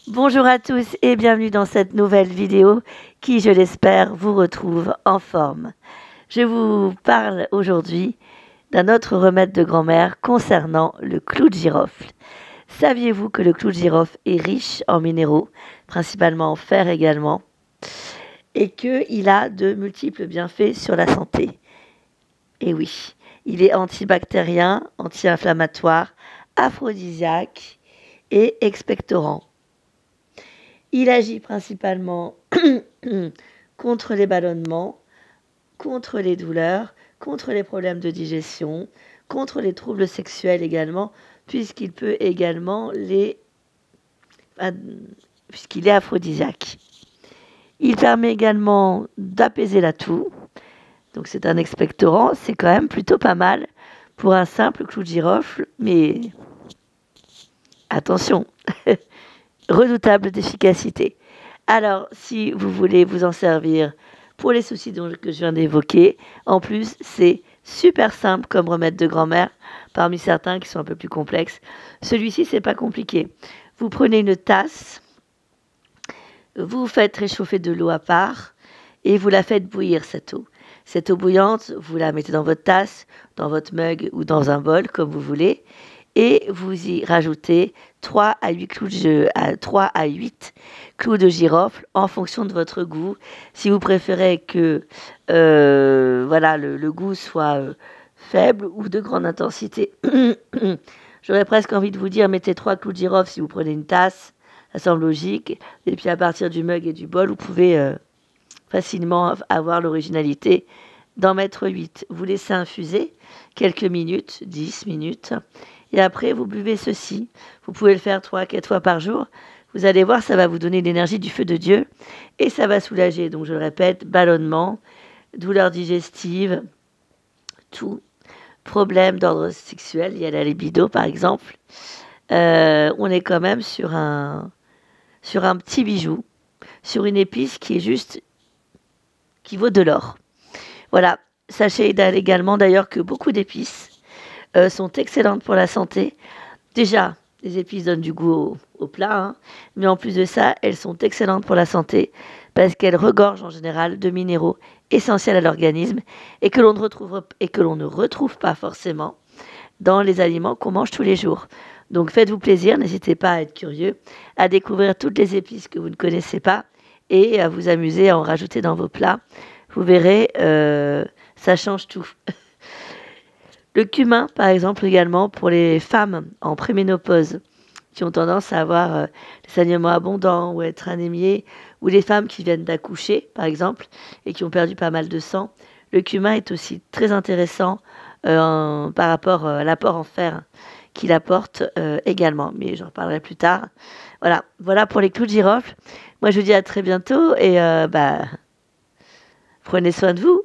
Bonjour à tous et bienvenue dans cette nouvelle vidéo qui, je l'espère, vous retrouve en forme. Je vous parle aujourd'hui d'un autre remède de grand-mère concernant le clou de girofle. Saviez-vous que le clou de girofle est riche en minéraux, principalement en fer également, et qu'il a de multiples bienfaits sur la santé? Et oui, il est antibactérien, anti-inflammatoire, aphrodisiaque et expectorant. Il agit principalement contre les ballonnements, contre les douleurs, contre les problèmes de digestion, contre les troubles sexuels également, puisqu'il peut également puisqu'il est aphrodisiaque. Il permet également d'apaiser la toux. Donc c'est un expectorant, c'est quand même plutôt pas mal pour un simple clou de girofle, mais attention, redoutable d'efficacité. Alors, si vous voulez vous en servir pour les soucis que je viens d'évoquer, en plus, c'est super simple comme remède de grand-mère, parmi certains qui sont un peu plus complexes. Celui-ci, c'est pas compliqué. Vous prenez une tasse, vous faites réchauffer de l'eau à part et vous la faites bouillir, cette eau. Cette eau bouillante, vous la mettez dans votre tasse, dans votre mug ou dans un bol, comme vous voulez, et vous y rajoutez 3 à 8 clous de girofle en fonction de votre goût. Si vous préférez que voilà, le goût soit faible ou de grande intensité, j'aurais presque envie de vous dire mettez 3 clous de girofle si vous prenez une tasse, ça semble logique. Et puis à partir du mug et du bol, vous pouvez facilement avoir l'originalité d'en mettre 8. Vous laissez infuser quelques minutes, 10 minutes, et après vous buvez ceci. Vous pouvez le faire 3-4 fois par jour. Vous allez voir, ça va vous donner l'énergie du feu de Dieu et ça va soulager. Donc je le répète, ballonnement, douleurs digestives, tout, problème d'ordre sexuel, il y a la libido par exemple. On est quand même sur un petit bijou, sur une épice qui est juste, qui vaut de l'or. Voilà, sachez également d'ailleurs que beaucoup d'épices sont excellentes pour la santé. Déjà, les épices donnent du goût au plat, hein, mais en plus de ça, elles sont excellentes pour la santé parce qu'elles regorgent en général de minéraux essentiels à l'organisme et que l'on ne retrouve pas forcément dans les aliments qu'on mange tous les jours. Donc faites-vous plaisir, n'hésitez pas à être curieux, à découvrir toutes les épices que vous ne connaissez pas et à vous amuser à en rajouter dans vos plats. Vous verrez, ça change tout. Le cumin, par exemple, également, pour les femmes en préménopause qui ont tendance à avoir des saignements abondants ou être anémiées, ou les femmes qui viennent d'accoucher, par exemple, et qui ont perdu pas mal de sang. Le cumin est aussi très intéressant par rapport à l'apport en fer qu'il apporte également, mais j'en reparlerai plus tard. Voilà pour les clous de girofle. Moi, je vous dis à très bientôt et prenez soin de vous.